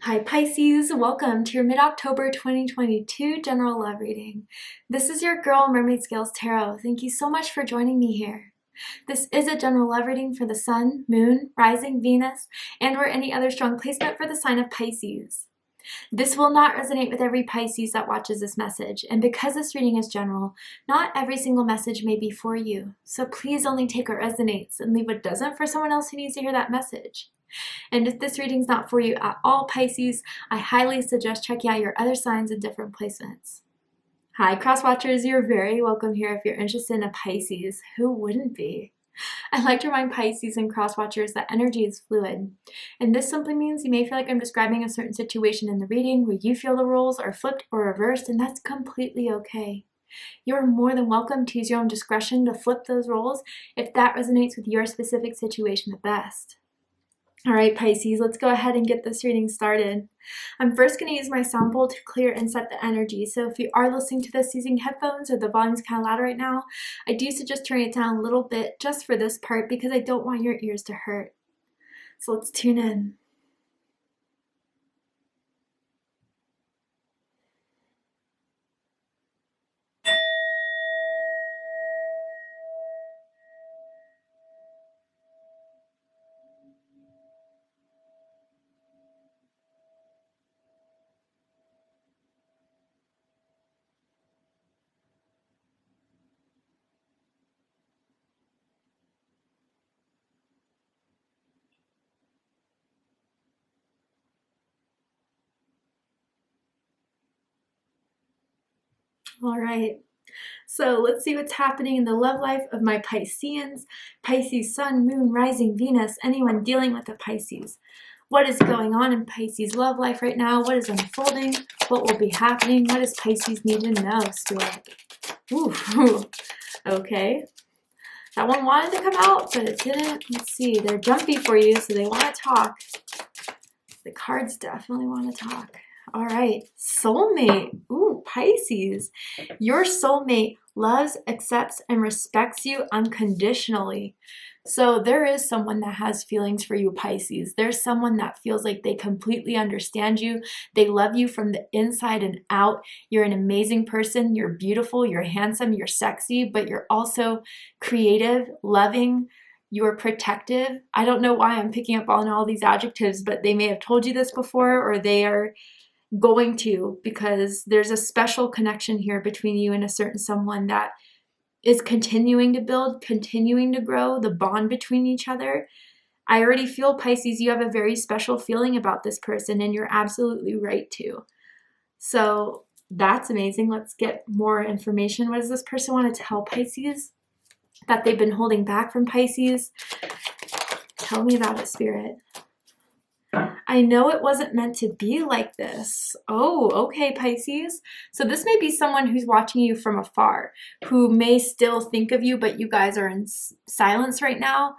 Hi Pisces, welcome to your mid-October 2022 general love reading. This is your girl Mermaid Scales Tarot. Thank you so much for joining me here. This is a general love reading for the Sun, Moon, Rising, Venus, and or any other strong placement for the sign of Pisces. This will not resonate with every Pisces that watches this message, and because this reading is general, not every single message may be for you. So please only take what resonates and leave what doesn't for someone else who needs to hear that message. And if this reading's not for you at all, Pisces, I highly suggest checking out your other signs and different placements. Hi, cross watchers, you're very welcome here if you're interested in a Pisces. Who wouldn't be? I like to remind Pisces and cross watchers that energy is fluid. And this simply means you may feel like I'm describing a certain situation in the reading where you feel the roles are flipped or reversed, and that's completely okay. You're more than welcome to use your own discretion to flip those roles if that resonates with your specific situation the best. All right, Pisces, let's go ahead and get this reading started. I'm first going to use my sound bowl to clear and set the energy. So if you are listening to this using headphones or the volume's kind of loud right now, I do suggest turning it down a little bit just for this part because I don't want your ears to hurt. So let's tune in. All right, so let's see what's happening in the love life of my Pisceans, Pisces, Sun, Moon, Rising, Venus, anyone dealing with a Pisces. What is going on in Pisces love life right now? What is unfolding? What will be happening? What does Pisces need to know, Spirit? Ooh, okay. That one wanted to come out, but it didn't. Let's see. They're jumpy for you, so they want to talk. The cards definitely want to talk. All right, soulmate. Ooh, Pisces. Your soulmate loves, accepts, and respects you unconditionally. So there is someone that has feelings for you, Pisces. There's someone that feels like they completely understand you. They love you from the inside and out. You're an amazing person. You're beautiful. You're handsome. You're sexy, but you're also creative, loving. You're protective. I don't know why I'm picking up on all these adjectives, but they may have told you this before, or they are going to, because there's a special connection here between you and a certain someone that is continuing to build, continuing to grow, the bond between each other. I already feel, Pisces, you have a very special feeling about this person, and you're absolutely right to. So that's amazing. Let's get more information. What does this person want to tell Pisces that they've been holding back from Pisces? Tell me about it, Spirit. I know it wasn't meant to be like this. Oh, okay, Pisces. So this may be someone who's watching you from afar, who may still think of you, but you guys are in silence right now.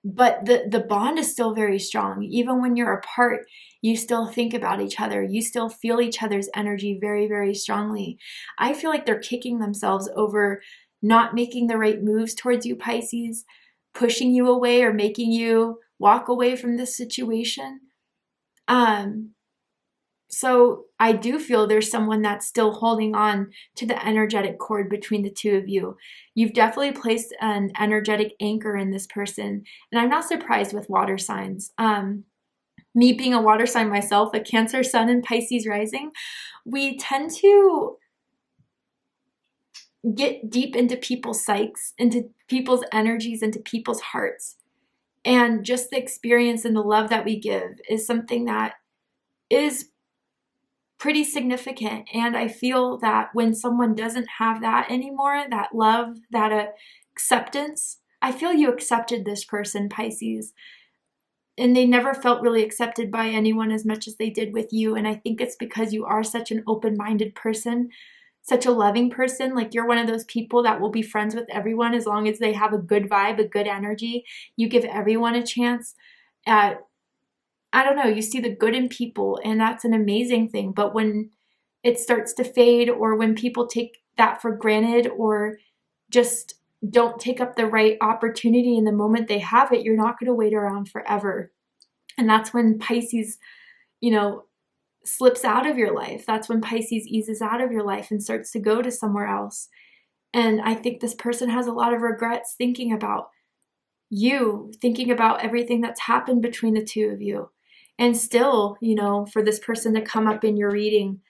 But the bond is still very strong. Even when you're apart, you still think about each other. You still feel each other's energy very, very strongly. I feel like they're kicking themselves over not making the right moves towards you, Pisces, pushing you away or making you walk away from this situation. So I do feel there's someone that's still holding on to the energetic cord between the two of you. You've definitely placed an energetic anchor in this person, and I'm not surprised with water signs. Me being a water sign myself, a Cancer Sun and Pisces rising, we tend to get deep into people's psyches, into people's energies, into people's hearts. And just the experience and the love that we give is something that is pretty significant. And I feel that when someone doesn't have that anymore, that love, that acceptance, I feel you accepted this person, Pisces. And they never felt really accepted by anyone as much as they did with you. And I think it's because you are such an open-minded person, such a loving person. Like, you're one of those people that will be friends with everyone as long as they have a good vibe, a good energy. You give everyone a chance. I don't know, you see the good in people, and that's an amazing thing. But when it starts to fade, or when people take that for granted, or just don't take up the right opportunity in the moment they have it, you're not going to wait around forever. And that's when Pisces, slips out of your life. That's when Pisces eases out of your life and starts to go to somewhere else. And I think this person has a lot of regrets thinking about you, thinking about everything that's happened between the two of you. And still, you know, for this person to come up in your reading,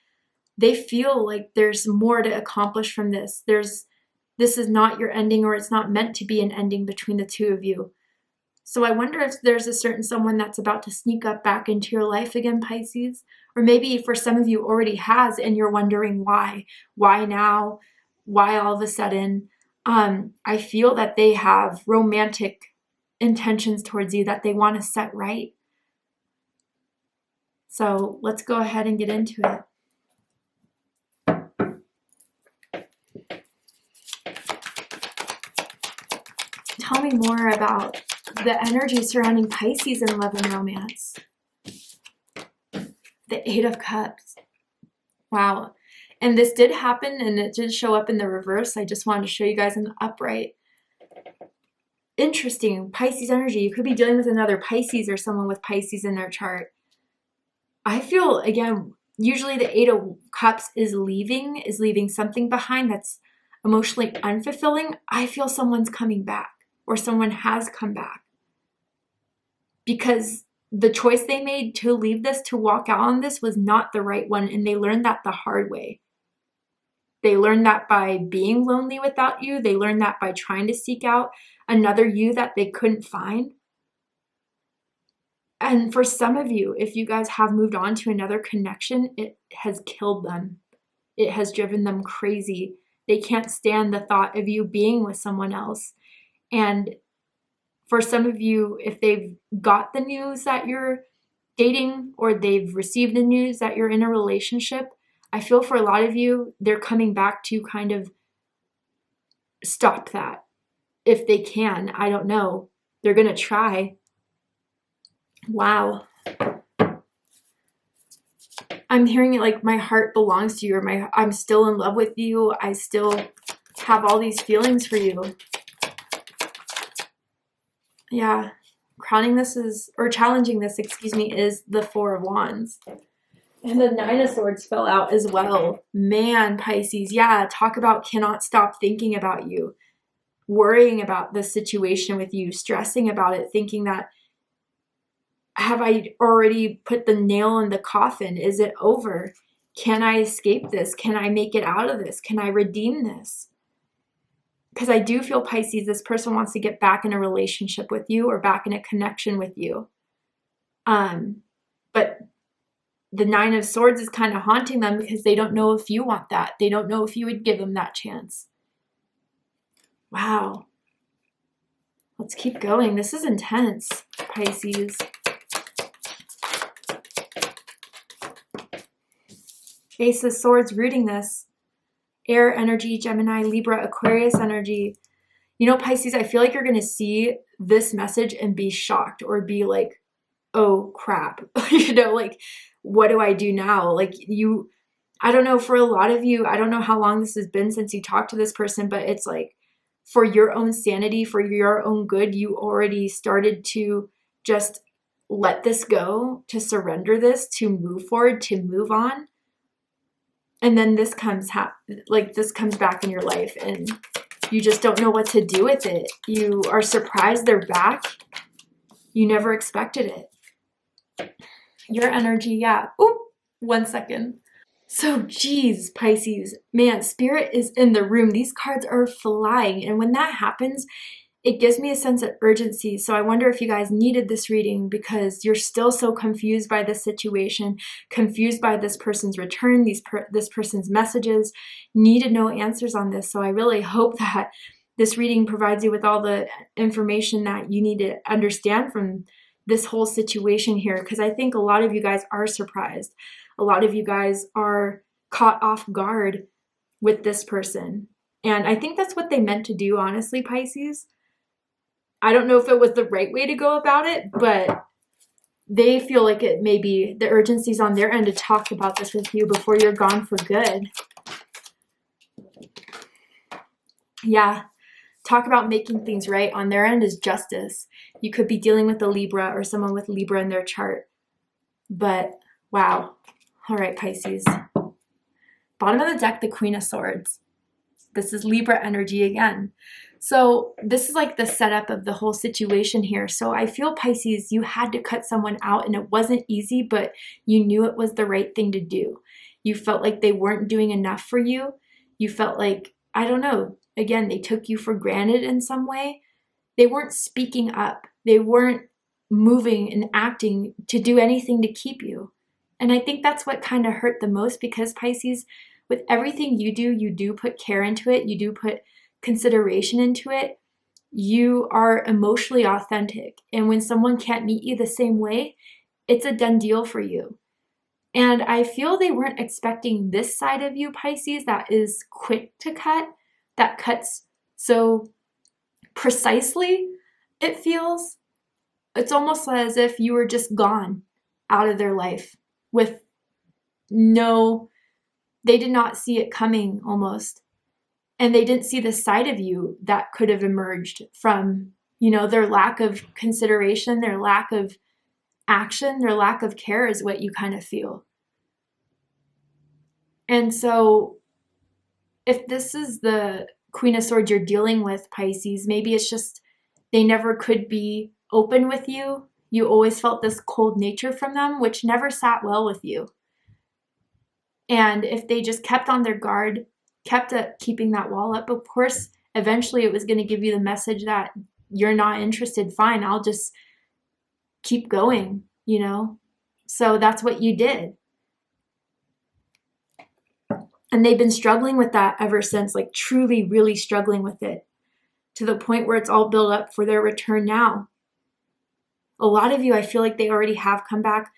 they feel like there's more to accomplish from this. This is not your ending, or it's not meant to be an ending between the two of you. So I wonder if there's a certain someone that's about to sneak up back into your life again, Pisces. Or maybe for some of you already has, and you're wondering why. Why now? Why all of a sudden? I feel that they have romantic intentions towards you that they want to set right. So let's go ahead and get into it. Tell me more about the energy surrounding Pisces in love and romance. The Eight of Cups. Wow. And this did happen, and it did show up in the reverse. I just wanted to show you guys in the upright. Interesting. Pisces energy. You could be dealing with another Pisces or someone with Pisces in their chart. I feel, again, usually the Eight of Cups is leaving something behind that's emotionally unfulfilling. I feel someone's coming back, or someone has come back, because the choice they made to leave this, to walk out on this, was not the right one. And they learned that the hard way. They learned that by being lonely without you. They learned that by trying to seek out another you that they couldn't find. And for some of you, if you guys have moved on to another connection, it has killed them. It has driven them crazy. They can't stand the thought of you being with someone else. And for some of you, if they've got the news that you're dating, or they've received the news that you're in a relationship, I feel for a lot of you, they're coming back to kind of stop that. If they can, I don't know. They're going to try. Wow. I'm hearing it like my heart belongs to you, or I'm still in love with you. I still have all these feelings for you. Yeah. Crowning this is, or challenging this, excuse me, is the Four of Wands. And the Nine of Swords fell out as well. Man, Pisces, yeah, talk about cannot stop thinking about you, worrying about the situation with you, stressing about it, thinking that, have I already put the nail in the coffin? Is it over? Can I escape this? Can I make it out of this? Can I redeem this? Because I do feel, Pisces, this person wants to get back in a relationship with you, or back in a connection with you. But the Nine of Swords is kind of haunting them, because they don't know if you want that. They don't know if you would give them that chance. Wow. Let's keep going. This is intense, Pisces. Ace of Swords rooting this. Air energy, Gemini, Libra, Aquarius energy. You know, Pisces, I feel like you're going to see this message and be shocked, or be like, oh crap. You know, like, what do I do now? Like, I don't know, for a lot of you, I don't know how long this has been since you talked to this person, but it's like, for your own sanity, for your own good, you already started to just let this go, to surrender this, to move forward, to move on. And then this comes back in your life, and you just don't know what to do with it. You are surprised they're back. You never expected it. Your energy, yeah. Oop, 1 second. So, geez, Pisces, man, Spirit is in the room. These cards are flying. And when that happens, it gives me a sense of urgency. So I wonder if you guys needed this reading, because you're still so confused by this situation, confused by this person's return, this person's messages, need to know answers on this. So I really hope that this reading provides you with all the information that you need to understand from this whole situation here, because I think a lot of you guys are surprised. A lot of you guys are caught off guard with this person. And I think that's what they meant to do, honestly, Pisces. I don't know if it was the right way to go about it, but they feel like it may be the urgency's on their end to talk about this with you before you're gone for good. Yeah. Talk about making things right. On their end is justice. You could be dealing with a Libra, or someone with Libra in their chart. But wow. All right, Pisces. Bottom of the deck, the Queen of Swords. This is Libra energy again. So this is like the setup of the whole situation here. So I feel, Pisces, you had to cut someone out, and it wasn't easy, but you knew it was the right thing to do. You felt like they weren't doing enough for you. You felt like, I don't know, again, they took you for granted in some way. They weren't speaking up. They weren't moving and acting to do anything to keep you. And I think that's what kind of hurt the most, because Pisces, with everything you do put care into it. You do put consideration into it. You are emotionally authentic. And when someone can't meet you the same way, it's a done deal for you. And I feel they weren't expecting this side of you, Pisces, that is quick to cut, that cuts so precisely, it feels. It's almost as if you were just gone out of their life with no, they did not see it coming almost. And they didn't see the side of you that could have emerged from, their lack of consideration, their lack of action, their lack of care is what you kind of feel. And so if this is the Queen of Swords you're dealing with, Pisces, maybe it's just they never could be open with you. You always felt this cold nature from them, which never sat well with you. And if they just kept on their guard, kept keeping that wall up, of course, eventually it was going to give you the message that you're not interested. Fine, I'll just keep going, So that's what you did. And they've been struggling with that ever since, like truly, really struggling with it, to the point where it's all built up for their return now. A lot of you, I feel like they already have come back.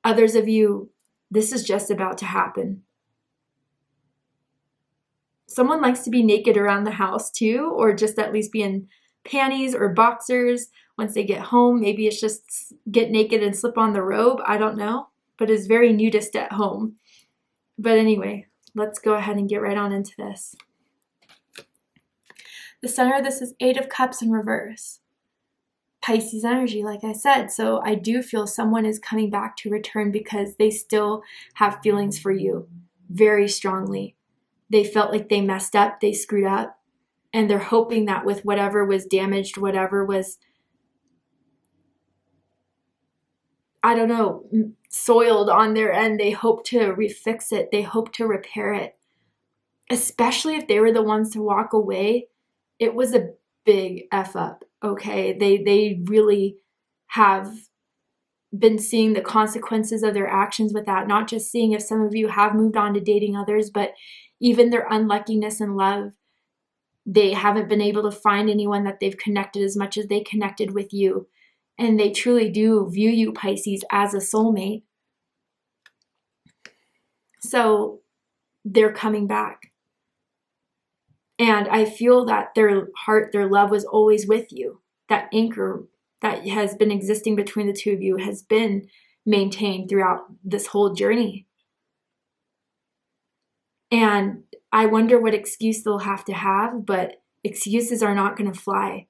Others of you, this is just about to happen. Someone likes to be naked around the house too, or just at least be in panties or boxers. Once they get home, maybe it's just get naked and slip on the robe. I don't know, but it's very nudist at home. But anyway, let's go ahead and get right on into this. The center of this is 8 of Cups in reverse. Pisces energy, like I said. So I do feel someone is coming back to return because they still have feelings for you very strongly. They felt like they messed up, they screwed up, and they're hoping that with whatever was damaged, whatever was, I don't know, soiled on their end, they hope to refix it. They hope to repair it. Especially if they were the ones to walk away. It was a big F up, okay? They really have been seeing the consequences of their actions with that. Not just seeing if some of you have moved on to dating others, but even their unluckiness in love. They haven't been able to find anyone that they've connected as much as they connected with you. And they truly do view you, Pisces, as a soulmate. So they're coming back. And I feel that their heart, their love was always with you. That anchor that has been existing between the two of you has been maintained throughout this whole journey. And I wonder what excuse they'll have to have, but excuses are not going to fly.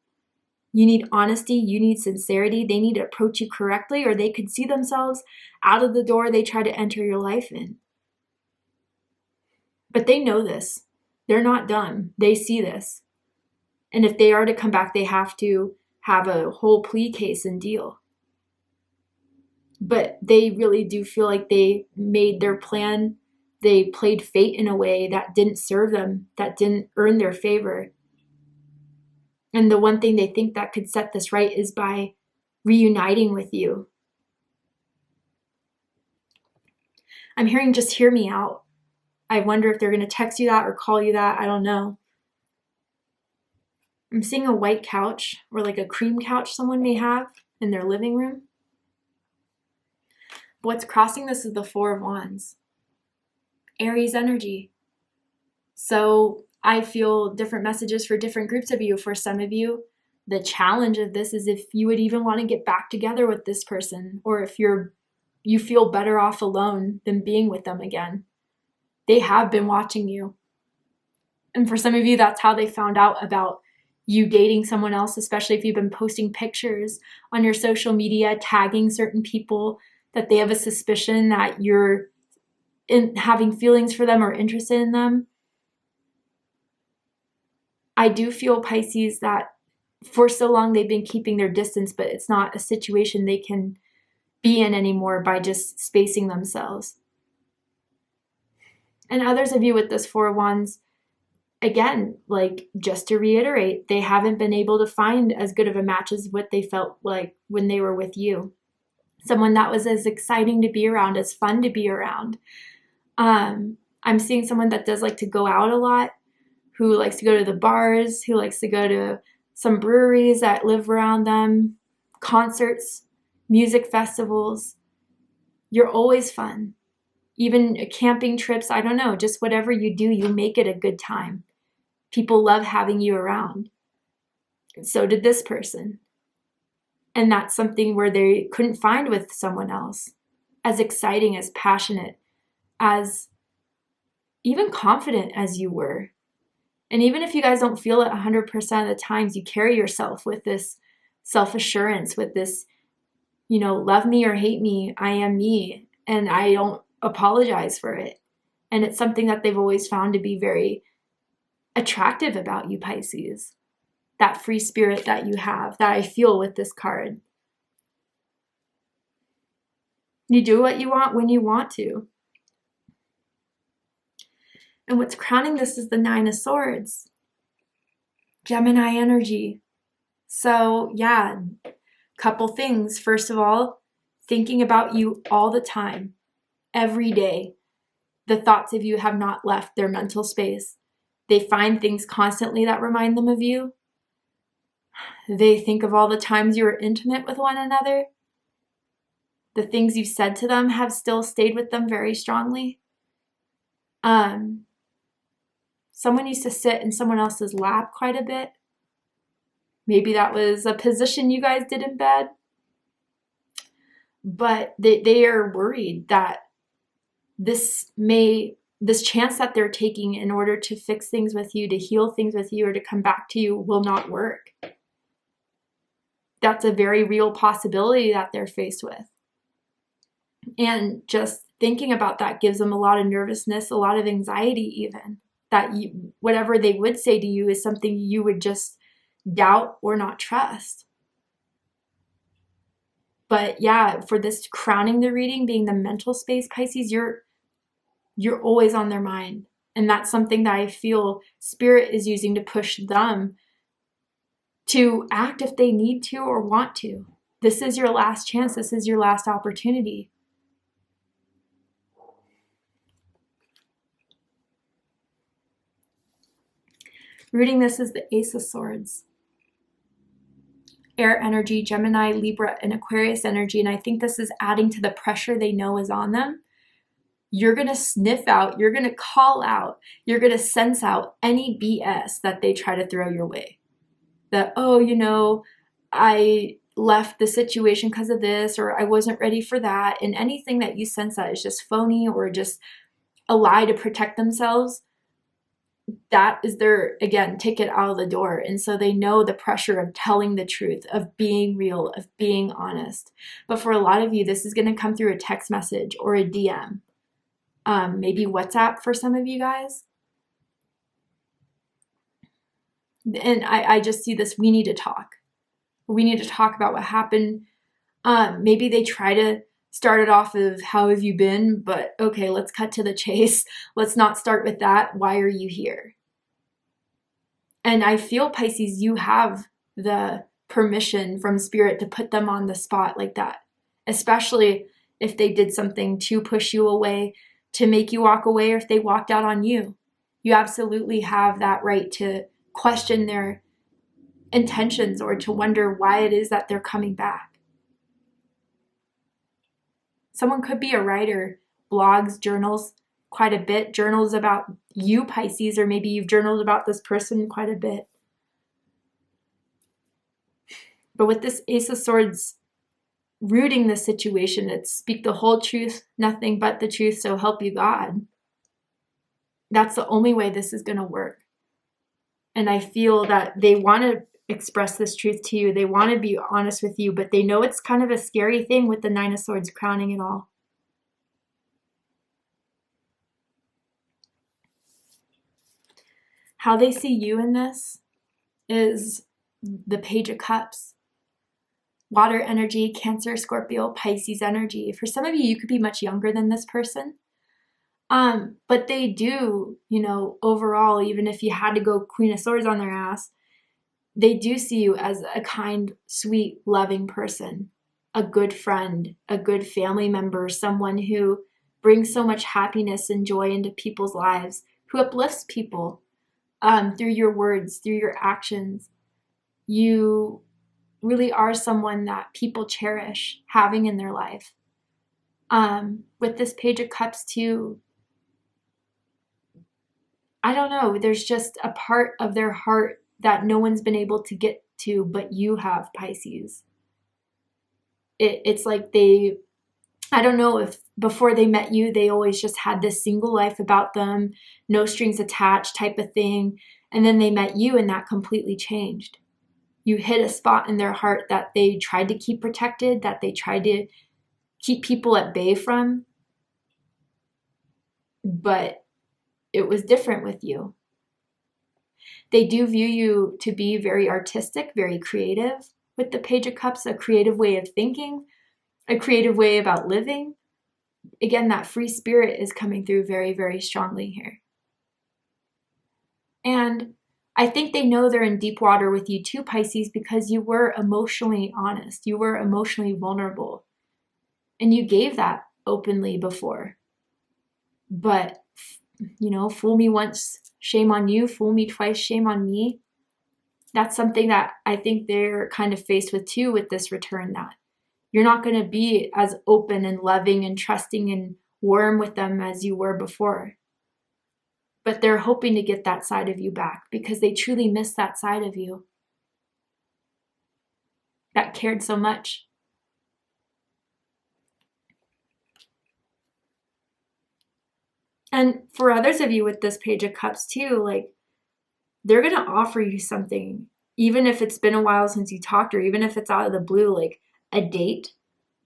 You need honesty. You need sincerity. They need to approach you correctly, or they could see themselves out of the door they try to enter your life in. But they know this. They're not dumb. They see this. And if they are to come back, they have to have a whole plea case and deal. But they really do feel like they made their plan. They played fate in a way that didn't serve them, that didn't earn their favor. And the one thing they think that could set this right is by reuniting with you. I'm hearing just hear me out. I wonder if they're going to text you that or call you that. I don't know. I'm seeing a white couch, or like a cream couch someone may have in their living room. But what's crossing this is the 4 of Wands. Aries energy. So I feel different messages for different groups of you. For some of you, the challenge of this is if you would even want to get back together with this person, or if you feel better off alone than being with them again. They have been watching you. And for some of you, that's how they found out about you dating someone else, especially if you've been posting pictures on your social media, tagging certain people, that they have a suspicion that you're in having feelings for them or interested in them. I do feel, Pisces, that for so long they've been keeping their distance, but it's not a situation they can be in anymore by just spacing themselves. And others of you with this Four of Wands, again, like, just to reiterate, they haven't been able to find as good of a match as what they felt like when they were with you. Someone that was as exciting to be around, as fun to be around. I'm seeing someone that does like to go out a lot, who likes to go to the bars, who likes to go to some breweries that live around them, concerts, music festivals. You're always fun. Even camping trips, I don't know, just whatever you do, you make it a good time. People love having you around. So did this person. And that's something where they couldn't find with someone else. As exciting, as passionate, as even confident as you were. And even if you guys don't feel it 100% of the times, you carry yourself with this self-assurance, with this, you know, love me or hate me, I am me, and I don't apologize for it. And it's something that they've always found to be very attractive about you, Pisces. That free spirit that you have, that I feel with this card. You do what you want when you want to. And what's crowning this is the Nine of Swords. Gemini energy. So yeah, couple things. First of all, thinking about you all the time, every day. The thoughts of you have not left their mental space. They find things constantly that remind them of you. They think of all the times you were intimate with one another. The things you said to them have still stayed with them very strongly. Someone used to sit in someone else's lap quite a bit. Maybe that was a position you guys did in bed. But they are worried that this chance that they're taking in order to fix things with you, to heal things with you, or to come back to you will not work. That's a very real possibility that they're faced with. And just thinking about that gives them a lot of nervousness, a lot of anxiety even. That whatever they would say to you is something you would just doubt or not trust. But yeah, for this crowning the reading, being the mental space, Pisces, you're always on their mind. And that's something that I feel Spirit is using to push them to act if they need to or want to. This is your last chance. This is your last opportunity. Reading this is the Ace of Swords. Air energy, Gemini, Libra, and Aquarius energy. And I think this is adding to the pressure they know is on them. You're going to sniff out, you're going to call out, you're going to sense out any BS that they try to throw your way. That, oh, you know, I left the situation because of this, or I wasn't ready for that. And anything that you sense that is just phony or just a lie to protect themselves, that is their, again, ticket out of the door. And so they know the pressure of telling the truth, of being real, of being honest. But for a lot of you, this is going to come through a text message or a DM. Maybe WhatsApp for some of you guys. And I just see this, we need to talk. We need to talk about what happened. Maybe they try to start it off of, how have you been? But okay, let's cut to the chase. Let's not start with that. Why are you here? And I feel, Pisces, you have the permission from Spirit to put them on the spot like that, especially if they did something to push you away, to make you walk away, or if they walked out on you. You absolutely have that right to question their intentions or to wonder why it is that they're coming back. Someone could be a writer, blogs, journals quite a bit, journals about you, Pisces, or maybe you've journaled about this person quite a bit. But with this Ace of Swords rooting the situation, it's speak the whole truth, nothing but the truth, so help you God. That's the only way this is going to work. And I feel that they want to express this truth to you. They want to be honest with you, but they know it's kind of a scary thing with the Nine of Swords crowning it all. how they see you in this is the Page of Cups. Water energy, Cancer, Scorpio, Pisces energy. For some of you, you could be much younger than this person. But they do, you know, overall, even if you had to go Queen of Swords on their ass, they do see you as a kind, sweet, loving person, a good friend, a good family member, someone who brings so much happiness and joy into people's lives, who uplifts people through your words, through your actions. You really are someone that people cherish having in their life. With this Page of Cups too, I don't know, there's just a part of their heart that no one's been able to get to, but you have, Pisces. It's like they, I don't know if before they met you, they always just had this single life about them, no strings attached type of thing. And then they met you and that completely changed. You hit a spot in their heart that they tried to keep protected, that they tried to keep people at bay from. But it was different with you. They do view you to be very artistic, very creative. With the Page of Cups, a creative way of thinking, a creative way about living. Again, that free spirit is coming through very, very strongly here. And I think they know they're in deep water with you too, Pisces, because you were emotionally honest. You were emotionally vulnerable. And you gave that openly before. But, you know, fool me once, shame on you. Fool me twice, shame on me. That's something that I think they're kind of faced with too with this return, that you're not going to be as open and loving and trusting and warm with them as you were before. But they're hoping to get that side of you back because they truly miss that side of you that cared so much. And for others of you with this Page of Cups too, like, they're going to offer you something, even if it's been a while since you talked, or even if it's out of the blue, like a date.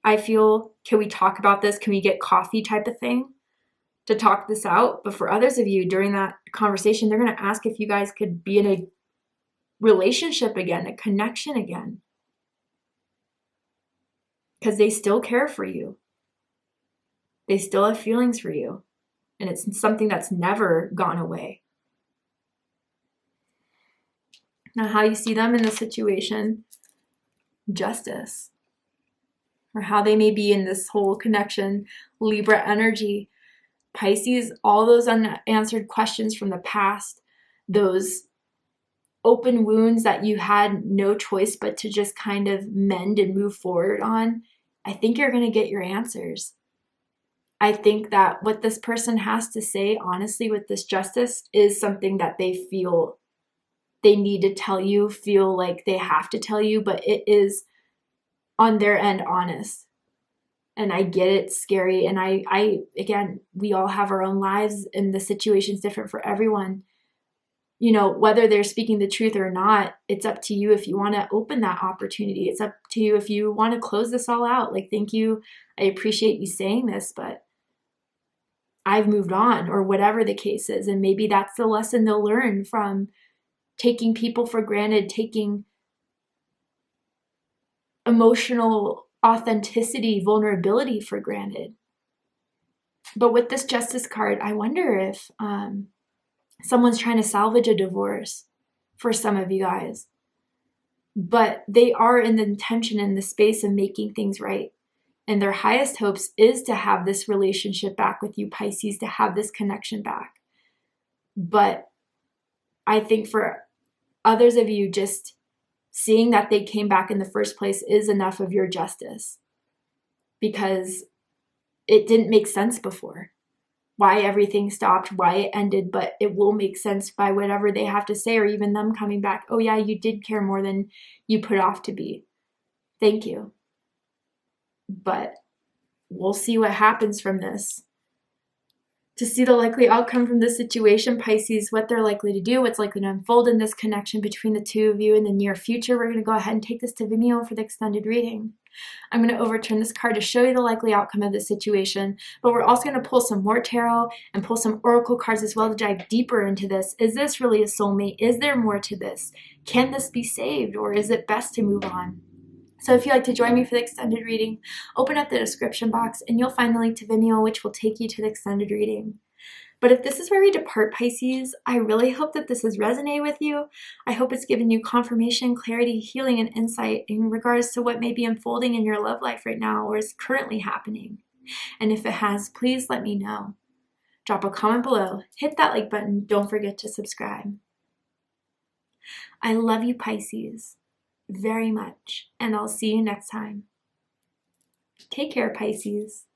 I feel, can we talk about this? Can we get coffee type of thing to talk this out? But for others of you, during that conversation, they're going to ask if you guys could be in a relationship again, a connection again. Because they still care for you. They still have feelings for you. And it's something that's never gone away. Now, how you see them in the situation, Justice. Or how they may be in this whole connection, Libra energy. Pisces, all those unanswered questions from the past, those open wounds that you had no choice but to just kind of mend and move forward on, I think you're going to get your answers. I think that what this person has to say, honestly, with this Justice is something that they feel they need to tell you, feel like they have to tell you, but it is on their end honest. And I get it, scary. And I again, we all have our own lives and the situation's different for everyone. You know, whether they're speaking the truth or not, it's up to you if you want to open that opportunity. It's up to you if you want to close this all out. Like, thank you. I appreciate you saying this, but I've moved on, or whatever the case is. And maybe that's the lesson they'll learn from taking people for granted, taking emotional authenticity, vulnerability for granted. But with this Justice card, I wonder if someone's trying to salvage a divorce for some of you guys. But they are in the intention, in the space of making things right. And their highest hopes is to have this relationship back with you, Pisces, to have this connection back. But I think for others of you, just seeing that they came back in the first place is enough of your justice, because it didn't make sense before. Why everything stopped, why it ended, but it will make sense by whatever they have to say, or even them coming back. Oh yeah, you did care more than you put off to be. Thank you. But we'll see what happens from this. To see the likely outcome from this situation, Pisces, what they're likely to do, what's likely to unfold in this connection between the two of you in the near future, we're going to go ahead and take this to Vimeo for the extended reading. I'm going to overturn this card to show you the likely outcome of the situation, but we're also going to pull some more tarot and pull some oracle cards as well to dive deeper into this. Is this really a soulmate? Is there more to this? Can this be saved, or is it best to move on? So if you'd like to join me for the extended reading, open up the description box and you'll find the link to Vimeo, which will take you to the extended reading. But if this is where we depart, Pisces, I really hope that this has resonated with you. I hope it's given you confirmation, clarity, healing, and insight in regards to what may be unfolding in your love life right now or is currently happening. And if it has, please let me know. Drop a comment below, hit that like button, don't forget to subscribe. I love you, Pisces, very much, and I'll see you next time. Take care, Pisces.